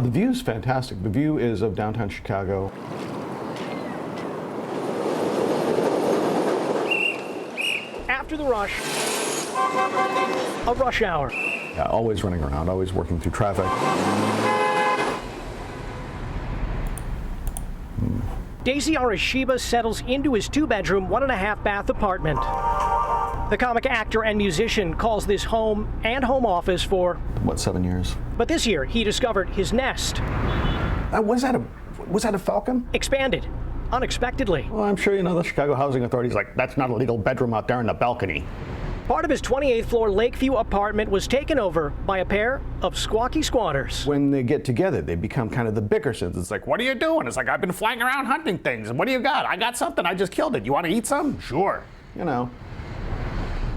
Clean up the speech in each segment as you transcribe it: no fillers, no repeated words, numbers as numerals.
The view's fantastic. The view is of downtown Chicago. After the rush, a rush hour. Yeah, always running around, always working through traffic. Daisy Arashiba settles into his 2-bedroom, 1.5-bath apartment. The comic actor and musician calls this home and home office for, What, 7 years? but this year he discovered his nest Was that a falcon? expanded unexpectedly. Well, I'm sure you know the Chicago Housing Authority's like, that's not a legal bedroom out there in the balcony. Part of his 28th floor Lakeview apartment was taken over by a pair of squawky squatters. When they get together, they become kind of the Bickersons. It's like, what are you doing? It's like, I've been flying around hunting things. What do you got? I got something. I just killed it. You want to eat some? Sure. You know.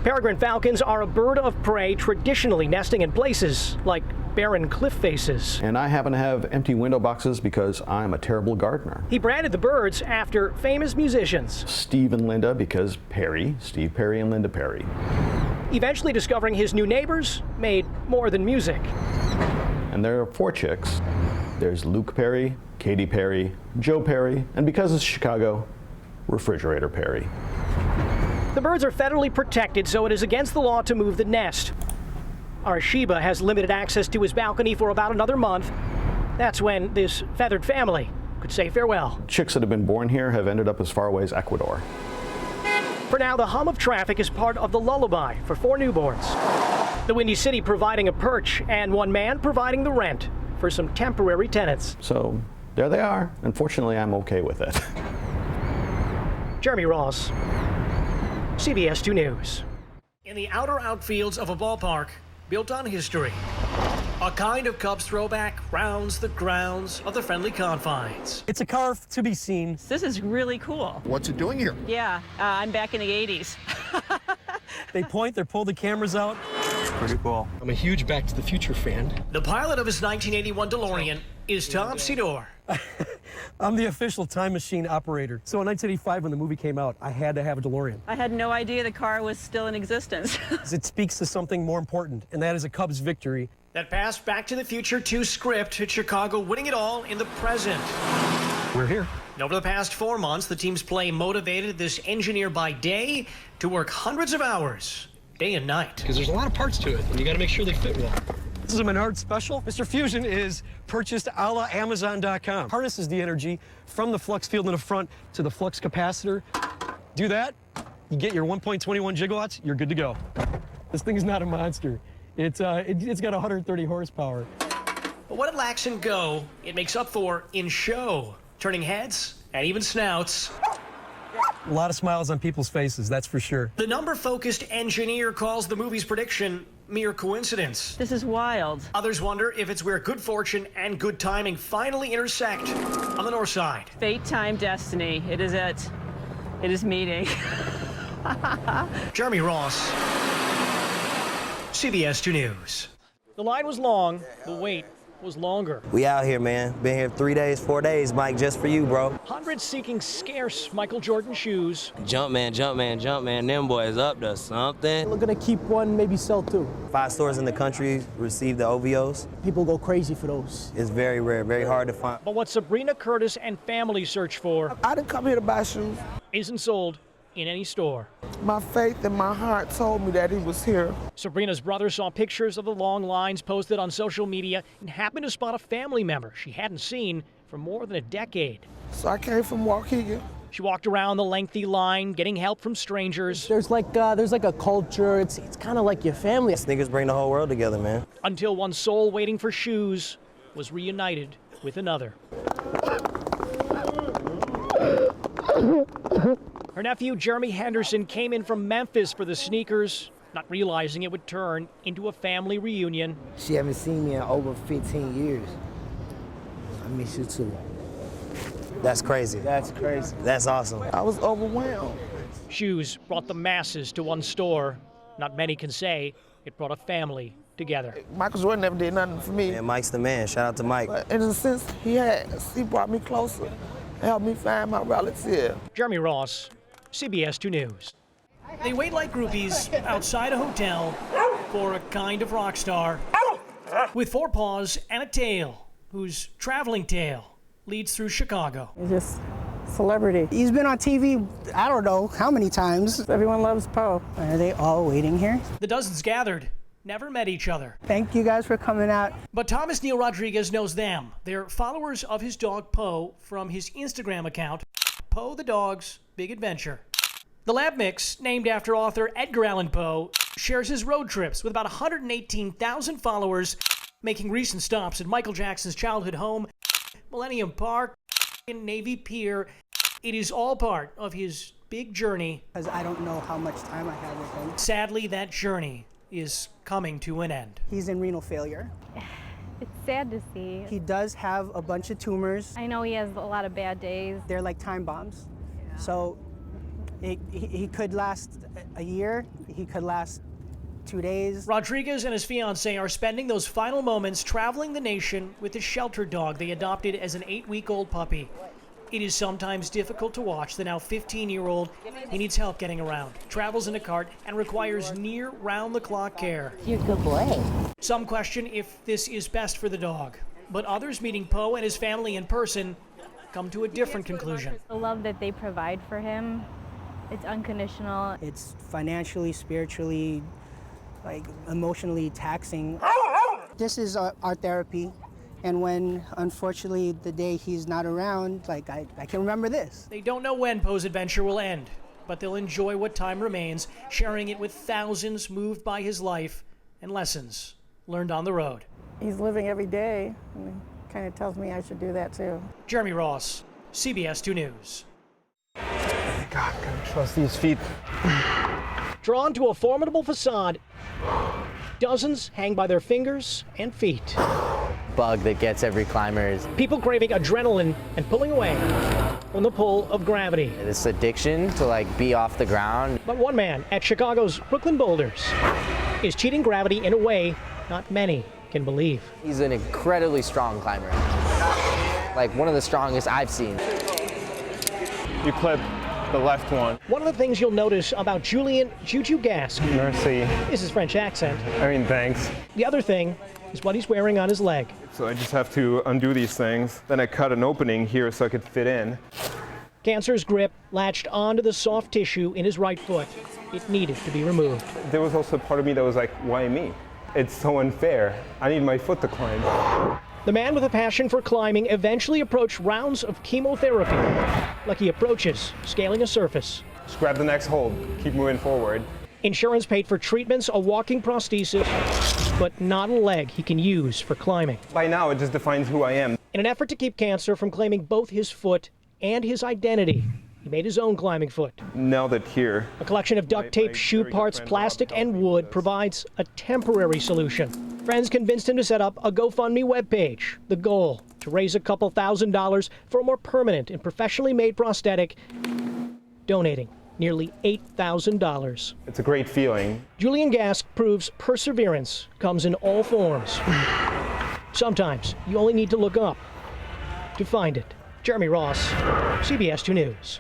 Peregrine falcons are a bird of prey traditionally nesting in places like barren cliff faces. And I happen to have empty window boxes because I'm a terrible gardener. He branded the birds after famous musicians, Steve and Linda, because Steve Perry and Linda Perry. eventually discovering his new neighbors made more than music. And there are 4 chicks. There's Luke Perry, Katy Perry, Joe Perry, and because it's Chicago, Refrigerator Perry. The birds are federally protected, so it is against the law to move the nest. Arashiba has limited access to his balcony for about another month. That's when this feathered family could say farewell. Chicks that have been born here have ended up as far away as Ecuador. For now, the hum of traffic is part of the lullaby for 4 newborns. The Windy City providing a perch and one man providing the rent for some temporary tenants. So there they are. Unfortunately, I'm okay with it. Jeremy Ross, CBS 2 News. In the outer outfields of a ballpark built on history, a kind of Cubs throwback rounds the grounds of the friendly confines. It's a car to be seen. This is really cool. What's it doing here? Yeah, I'm back in the 80s. They point, they pull the cameras out. Pretty cool. I'm a huge Back to the Future fan. The pilot of his 1981 DeLorean is Tom Sidor. I'm the official time machine operator. So in 1985, when the movie came out, I had to have a DeLorean. I had no idea the car was still in existence. It speaks to something more important, and that is a Cubs victory. That passed Back to the Future 2 script at Chicago, winning it all in the present. We're here. Over the past 4 months, the team's play motivated this engineer by day to work hundreds of hours, day and night. Because there's a lot of parts to it, and you got to make sure they fit well. This is a Menards special. Mr. Fusion is purchased a la Amazon.com. Harnesses the energy from the flux field in the front to the flux capacitor. Do that, you get your 1.21 gigawatts, you're good to go. This thing is not a monster. It's got 130 horsepower. But what it lacks in go, it makes up for in show, turning heads and even snouts. A lot of smiles on people's faces, that's for sure. The number-focused engineer calls the movie's prediction mere coincidence. This is wild. Others wonder if it's where good fortune and good timing finally intersect on the north side. Fate, time, destiny. It is it. It is meeting. Jeremy Ross, CBS 2 News. The line was long, the wait was longer. We out here, man. Been here 3 days, 4 days, Mike, just for you, bro. Hundreds seeking scarce Michael Jordan shoes. Jumpman, Jumpman, Jumpman, them boys up to something. We're gonna keep one, maybe sell 2. 5 stores in the country receive the OVOs. People go crazy for those. It's very rare, very hard to find. But what Sabrina Curtis and family search for I didn't come here to buy shoes. isn't sold in any store. My faith and my heart told me that he was here. Sabrina's brother saw pictures of the long lines posted on social media and happened to spot a family member she hadn't seen for more than a decade. So I came from Waukegan. She walked around the lengthy line, getting help from strangers, There's like a culture. It's kind of like your family. Sneakers bring the whole world together, man. until one soul waiting for shoes was reunited with another. Her nephew, Jeremy Henderson, came in from Memphis for the sneakers, not realizing it would turn into a family reunion. She haven't seen me in over 15 years. I miss you too. That's crazy. That's crazy. That's awesome. I was overwhelmed. Shoes brought the masses to one store. Not many can say it brought a family together. Michael Jordan never did nothing for me. And Mike's the man. Shout out to Mike. But in a sense, he has. He brought me closer, helped me find my relative. Jeremy Ross, CBS 2 News. They wait like groupies outside a hotel for a kind of rock star with 4 paws and a tail whose traveling tale leads through Chicago. He's just celebrity. He's been on TV, I don't know how many times. Everyone loves Poe. Are they all waiting here? The dozens gathered never met each other. Thank you guys for coming out. But Thomas Neil Rodriguez knows them. They're followers of his dog Poe from his Instagram account, Poe the Dog's Big Adventure. The Lab Mix, named after author Edgar Allan Poe, shares his road trips with about 118,000 followers, making recent stops at Michael Jackson's childhood home, Millennium Park, and Navy Pier. It is all part of his big journey. Because I don't know how much time I have with him. Sadly, that journey is coming to an end. He's in renal failure. It's sad to see. He does have a bunch of tumors. I know he has a lot of bad days. They're like time bombs. So he could last a year, he could last 2 days. Rodriguez and his fiancée are spending those final moments traveling the nation with the shelter dog they adopted as an 8-week-old puppy. It is sometimes difficult to watch the now 15-year-old. He needs help getting around, travels in a cart, and requires near round-the-clock care. You're a good boy. Some question if this is best for the dog, but others meeting Poe and his family in person come to a different conclusion. The love that they provide for him, it's unconditional. It's financially, spiritually, like emotionally taxing. This is our therapy. And when, unfortunately, the day he's not around, like I can remember this. They don't know when Poe's adventure will end, but they'll enjoy what time remains, sharing it with thousands moved by his life and lessons learned on the road. He's living every day, and he kind of tells me I should do that too. Jeremy Ross, CBS 2 News. God, gotta trust these feet. Drawn to a formidable facade, dozens hang by their fingers and feet. Bug that gets every climber is People craving adrenaline and pulling away from the pull of gravity. this addiction to like be off the ground. But one man at Chicago's Brooklyn Boulders is cheating gravity in a way not many can believe. He's an incredibly strong climber. Like one of the strongest I've seen. You clip the left one. One of the things you'll notice about Julian Juju Gask Merci. is his French accent. I mean, thanks. The other thing is what he's wearing on his leg. So I just have to undo these things. Then I cut an opening here so I could fit in. Cancer's grip latched onto the soft tissue in his right foot. It needed to be removed. There was also a part of me that was like, why me? It's so unfair. I need my foot to climb. The man with a passion for climbing eventually approached rounds of chemotherapy, like he approaches scaling a surface. Just grab the next hold. Keep moving forward. Insurance paid for treatments, a walking prosthesis, but not a leg he can use for climbing. By now, it just defines who I am. In an effort to keep cancer from claiming both his foot and his identity, he made his own climbing foot. Now that here, A collection of duct tape, shoe parts, plastic, and wood provides a temporary solution. Friends convinced him to set up a GoFundMe webpage. The goal, to raise a couple $1,000s for a more permanent and professionally made prosthetic, donating nearly $8,000. it's a great feeling. Julian Gask proves perseverance comes in all forms. Sometimes you only need to look up to find it. Jeremy Ross, CBS 2 News.